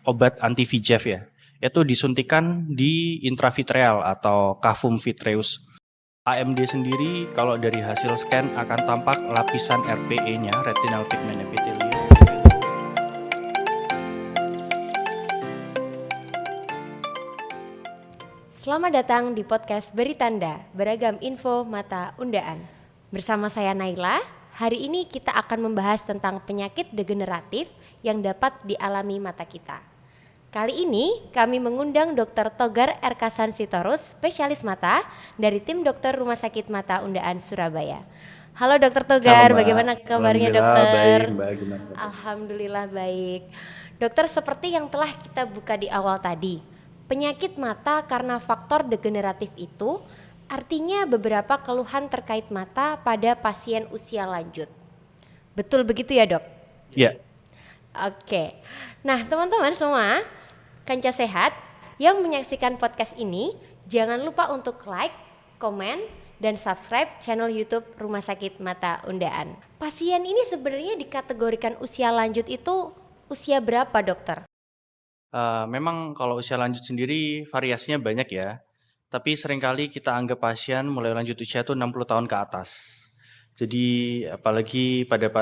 obat anti VEGF ya. Itu disuntikan di intravitreal atau cavum vitreus. AMD sendiri kalau dari hasil scan akan tampak lapisan RPE-nya, retinal pigment epithelium. Selamat datang di podcast Beri Tanda, beragam info mata undaan. Bersama saya Naila, hari ini kita akan membahas tentang penyakit degeneratif yang dapat dialami mata kita. Kali ini kami mengundang Dr. Togar Erkasan Sitorus, spesialis mata dari tim dokter Rumah Sakit Mata Undaan Surabaya. Halo Dr. Togar, Halo, Mbak. bagaimana kabarnya Alhamdulillah dokter? baik, Mbak. Gimana? Alhamdulillah baik. Dokter, seperti yang telah kita buka di awal tadi, penyakit mata karena faktor degeneratif itu artinya beberapa keluhan terkait mata pada pasien usia lanjut. Betul begitu ya, Dok? Ya. Oke. Nah, teman-teman semua, Kanca Sehat yang menyaksikan podcast ini, jangan lupa untuk like, komen, dan subscribe channel YouTube Rumah Sakit Mata Undaan. Pasien ini sebenarnya dikategorikan usia lanjut itu usia berapa, dokter? Memang kalau usia lanjut sendiri variasinya banyak ya. Tapi seringkali kita anggap pasien mulai lanjut usia itu 60 tahun ke atas. Jadi apalagi pada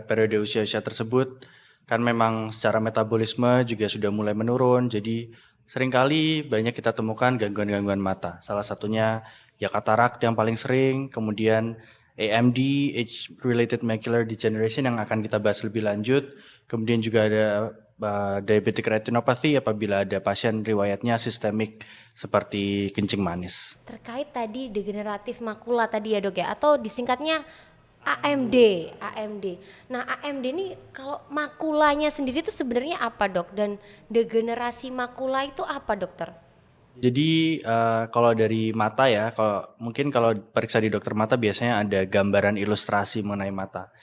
periode usia-usia tersebut kan memang secara metabolisme juga sudah mulai menurun. Jadi seringkali banyak kita temukan gangguan-gangguan mata. Salah satunya ya katarak yang paling sering, kemudian AMD, age-related macular degeneration yang akan kita bahas lebih lanjut. Kemudian juga ada diabetic retinopathy apabila ada pasien riwayatnya sistemik seperti kencing manis. Terkait tadi degeneratif makula tadi ya, Dok ya, atau disingkatnya AMD. Nah, AMD ini kalau makulanya sendiri itu sebenarnya apa, Dok? Dan degenerasi makula itu apa, dokter? Jadi kalau dari mata ya, kalau periksa di dokter mata biasanya ada gambaran ilustrasi mengenai mata.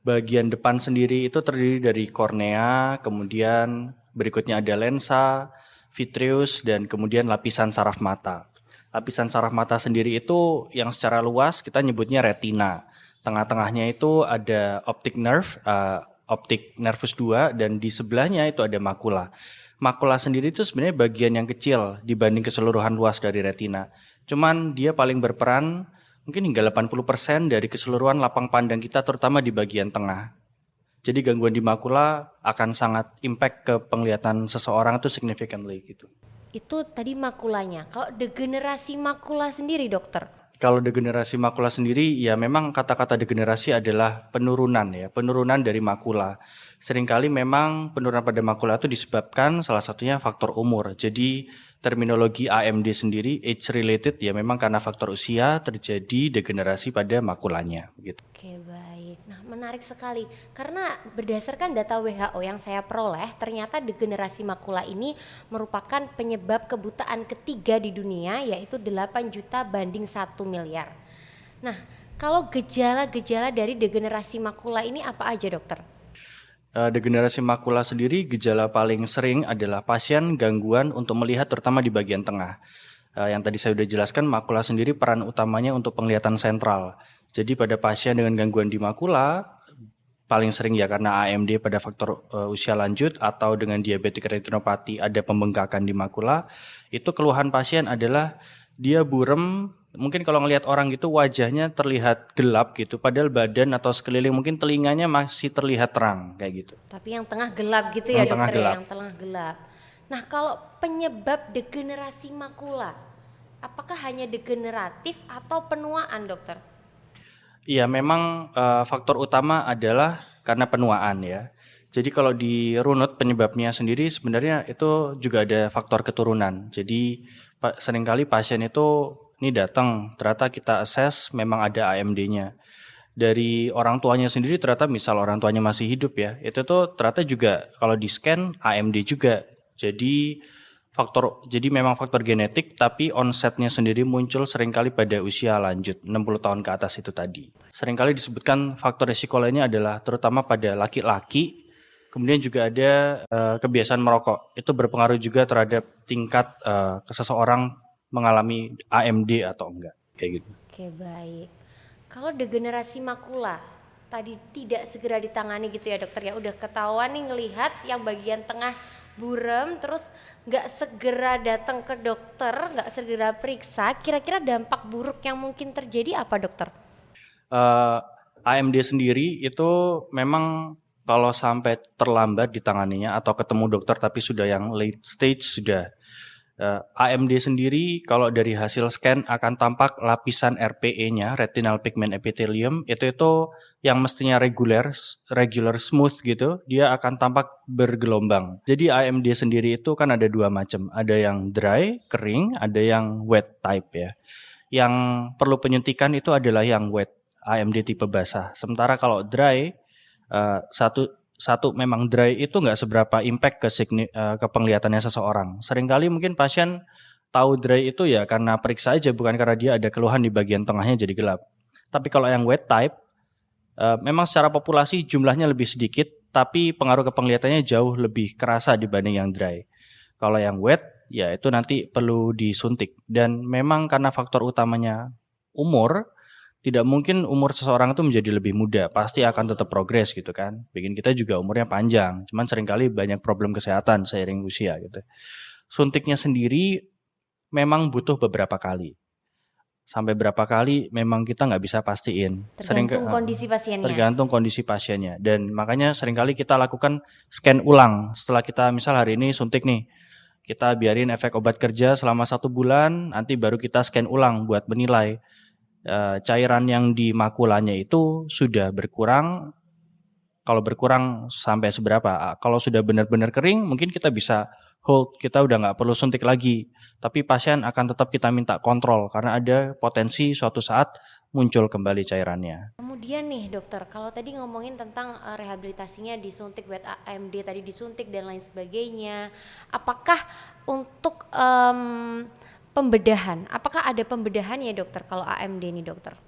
Bagian depan sendiri itu terdiri dari kornea, kemudian berikutnya ada lensa, vitreus, dan kemudian lapisan saraf mata. Lapisan saraf mata sendiri itu yang secara luas kita nyebutnya retina. Tengah-tengahnya itu ada optic nerve, optic nervus 2, dan di sebelahnya itu ada makula. Makula sendiri itu sebenarnya bagian yang kecil dibanding keseluruhan luas dari retina. Cuman dia paling berperan mungkin hingga 80% dari keseluruhan lapang pandang kita, terutama di bagian tengah. Jadi gangguan di makula akan sangat impact ke penglihatan seseorang itu significantly gitu. Itu tadi makulanya. Kalau degenerasi makula sendiri, dokter? Kalau degenerasi makula sendiri, ya memang kata-kata degenerasi adalah penurunan ya, penurunan dari makula. Seringkali memang penurunan pada makula itu disebabkan salah satunya faktor umur. Jadi terminologi AMD sendiri, age related, ya memang karena faktor usia terjadi degenerasi pada makulanya. Gitu. Oke, baik. Nah, menarik sekali. Karena berdasarkan data WHO yang saya peroleh, ternyata degenerasi makula ini merupakan penyebab kebutaan ketiga di dunia, yaitu 8 juta banding 1 miliar. Nah, kalau gejala-gejala dari degenerasi makula ini apa aja, dokter? Degenerasi makula sendiri gejala paling sering adalah pasien gangguan untuk melihat terutama di bagian tengah. Yang tadi saya sudah jelaskan, makula sendiri peran utamanya untuk penglihatan sentral. Jadi pada pasien dengan gangguan di makula, paling sering ya karena AMD pada faktor usia lanjut atau dengan diabetic retinopathy ada pembengkakan di makula, itu keluhan pasien adalah dia burem, mungkin kalau ngelihat orang gitu wajahnya terlihat gelap gitu, padahal badan atau sekeliling mungkin telinganya masih terlihat terang kayak gitu. Tapi yang tengah gelap gitu ya, Yang tengah dokter ya, gelap. yang tengah gelap. Nah, kalau penyebab degenerasi makula, apakah hanya degeneratif atau penuaan, dokter? Iya, memang faktor utama adalah karena penuaan ya. Jadi kalau dirunut penyebabnya sendiri sebenarnya itu juga ada faktor keturunan. Jadi seringkali pasien itu ini datang, ternyata kita assess memang ada AMD-nya. Dari orang tuanya sendiri ternyata misal orang tuanya masih hidup ya, itu tuh ternyata juga kalau di scan AMD juga. Jadi memang faktor genetik, tapi onsetnya sendiri muncul seringkali pada usia lanjut, 60 tahun ke atas itu tadi. Seringkali disebutkan faktor risiko lainnya adalah terutama pada laki-laki, kemudian juga ada kebiasaan merokok. Itu berpengaruh juga terhadap tingkat seseorang mengalami AMD atau enggak, kayak gitu. Oke, baik. Kalau degenerasi makula tadi tidak segera ditangani gitu ya, dokter ya, udah ketahuan nih ngelihat yang bagian tengah burem terus nggak segera datang ke dokter, nggak segera periksa, kira-kira dampak buruk yang mungkin terjadi apa dokter? Eh, AMD sendiri itu memang kalau sampai terlambat ditanganinya atau ketemu dokter tapi sudah yang late stage sudah. AMD sendiri kalau dari hasil scan akan tampak lapisan RPE-nya, retinal pigment epithelium, itu yang mestinya regular smooth gitu, dia akan tampak bergelombang. Jadi AMD sendiri itu kan ada dua macam, ada yang dry, kering, ada yang wet type ya. Yang perlu penyuntikan itu adalah yang wet, AMD tipe basah. Sementara kalau dry, satu memang dry itu nggak seberapa impact ke penglihatannya seseorang. Seringkali mungkin pasien tahu dry itu ya karena periksa aja, bukan karena dia ada keluhan di bagian tengahnya jadi gelap. Tapi kalau yang wet type, memang secara populasi jumlahnya lebih sedikit, tapi pengaruh ke penglihatannya jauh lebih kerasa dibanding yang dry. Kalau yang wet, ya itu nanti perlu disuntik. Dan memang karena faktor utamanya umur, tidak mungkin umur seseorang itu menjadi lebih muda, pasti akan tetap progres gitu kan. Bikin kita juga umurnya panjang, cuman seringkali banyak problem kesehatan seiring usia gitu. Suntiknya sendiri memang butuh beberapa kali. Sampai berapa kali memang kita nggak bisa pastiin. Tergantung kondisi pasiennya. Tergantung kondisi pasiennya. Dan makanya seringkali kita lakukan scan ulang. Setelah kita misal hari ini suntik nih, kita biarin efek obat kerja selama 1 bulan, nanti baru kita scan ulang buat menilai cairan yang di makulanya itu sudah berkurang. Kalau berkurang sampai seberapa? Kalau sudah benar-benar kering, mungkin kita bisa hold, kita udah nggak perlu suntik lagi. Tapi pasien akan tetap kita minta kontrol karena ada potensi suatu saat muncul kembali cairannya. Kemudian nih dokter, kalau tadi ngomongin tentang rehabilitasinya disuntik wet AMD tadi disuntik dan lain sebagainya, apakah untuk pembedahan, apakah ada pembedahan ya dokter kalau AMD nih dokter?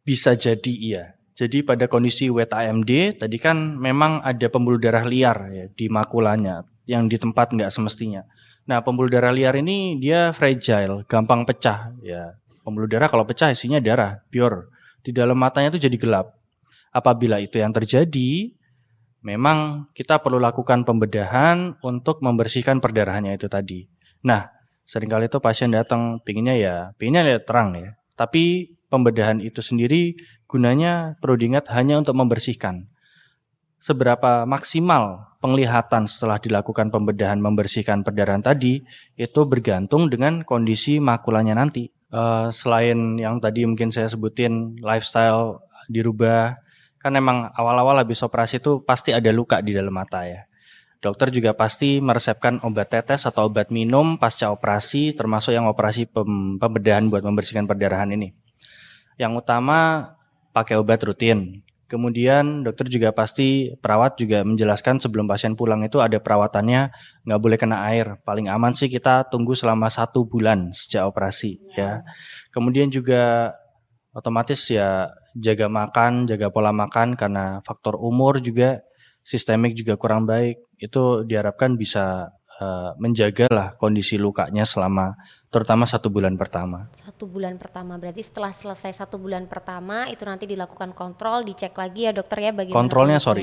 Bisa jadi iya. Jadi pada kondisi wet AMD tadi kan memang ada pembuluh darah liar ya di makulanya yang di tempat nggak semestinya. Nah, pembuluh darah liar ini dia fragile, gampang pecah ya. Pembuluh darah kalau pecah isinya darah pure. Di dalam matanya itu jadi gelap. Apabila itu yang terjadi, memang kita perlu lakukan pembedahan untuk membersihkan perdarahannya itu tadi. Nah, seringkali itu pasien datang pinginnya ya terang ya. Tapi pembedahan itu sendiri gunanya perlu diingat hanya untuk membersihkan. Seberapa maksimal penglihatan setelah dilakukan pembedahan membersihkan perdarahan tadi itu bergantung dengan kondisi makulanya nanti. Selain yang tadi mungkin saya sebutin lifestyle dirubah, kan emang awal-awal habis operasi itu pasti ada luka di dalam mata ya. Dokter juga pasti meresepkan obat tetes atau obat minum pasca operasi, termasuk yang operasi pembedahan buat membersihkan perdarahan ini. Yang utama pakai obat rutin. Kemudian dokter juga pasti, perawat juga menjelaskan sebelum pasien pulang itu ada perawatannya, nggak boleh kena air. Paling aman sih kita tunggu selama 1 bulan sejak operasi ya. Kemudian juga otomatis ya jaga makan, jaga pola makan karena faktor umur juga, sistemik juga kurang baik. Itu diharapkan bisa menjaga lah kondisi lukanya selama terutama 1 bulan pertama. 1 bulan pertama, berarti setelah selesai 1 bulan pertama itu nanti dilakukan kontrol, dicek lagi ya dokter ya bagaimana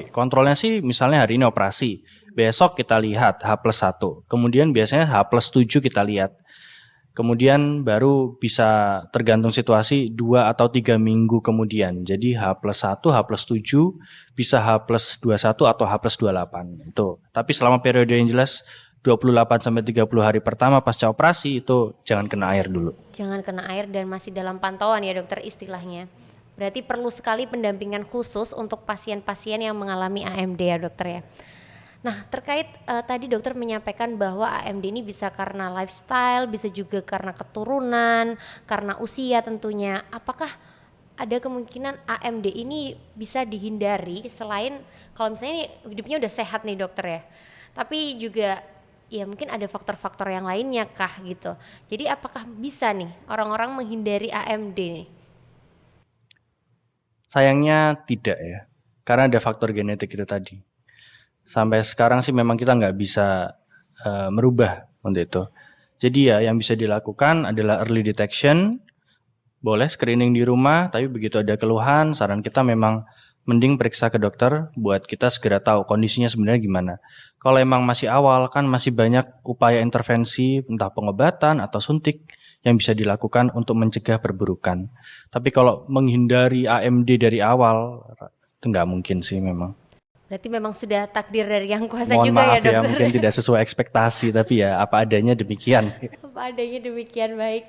Kontrolnya sih misalnya hari ini operasi, besok kita lihat H+1, kemudian biasanya H+7 kita lihat. Kemudian baru bisa tergantung situasi 2 atau 3 minggu kemudian. Jadi H+1, H+7, bisa H+21 atau H+28 itu. Tapi selama periode yang jelas 28-30 hari pertama pasca operasi itu jangan kena air dulu. Jangan kena air dan masih dalam pantauan ya dokter istilahnya. Berarti perlu sekali pendampingan khusus untuk pasien-pasien yang mengalami AMD ya dokter ya. Nah terkait tadi dokter menyampaikan bahwa AMD ini bisa karena lifestyle, bisa juga karena keturunan, karena usia tentunya. Apakah ada kemungkinan AMD ini bisa dihindari selain kalau misalnya hidupnya udah sehat nih dokter ya, tapi juga ya mungkin ada faktor-faktor yang lainnya kah gitu. Jadi apakah bisa nih orang-orang menghindari AMD nih? Sayangnya tidak ya, karena ada faktor genetik itu tadi. Sampai sekarang sih memang kita nggak bisa merubah untuk itu. Jadi ya yang bisa dilakukan adalah early detection, boleh screening di rumah, tapi begitu ada keluhan, saran kita memang mending periksa ke dokter buat kita segera tahu kondisinya sebenarnya gimana. Kalau emang masih awal kan masih banyak upaya intervensi entah pengobatan atau suntik yang bisa dilakukan untuk mencegah perburukan. Tapi kalau menghindari AMD dari awal itu nggak mungkin sih memang. Berarti memang sudah takdir dari Yang Kuasa Mohon juga ya maaf ya, dokter. mungkin tidak sesuai ekspektasi tapi ya apa adanya demikian. Apa adanya demikian, baik.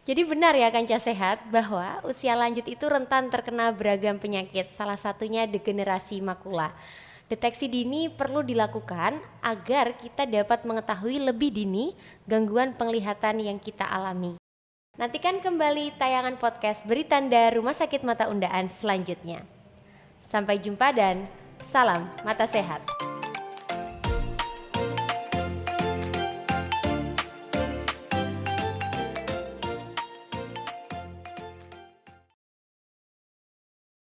Jadi benar ya Kanca Sehat bahwa usia lanjut itu rentan terkena beragam penyakit, salah satunya degenerasi makula. Deteksi dini perlu dilakukan agar kita dapat mengetahui lebih dini gangguan penglihatan yang kita alami. Nantikan kembali tayangan podcast Beri Tanda Rumah Sakit Mata Undaan selanjutnya. Sampai jumpa dan salam mata sehat.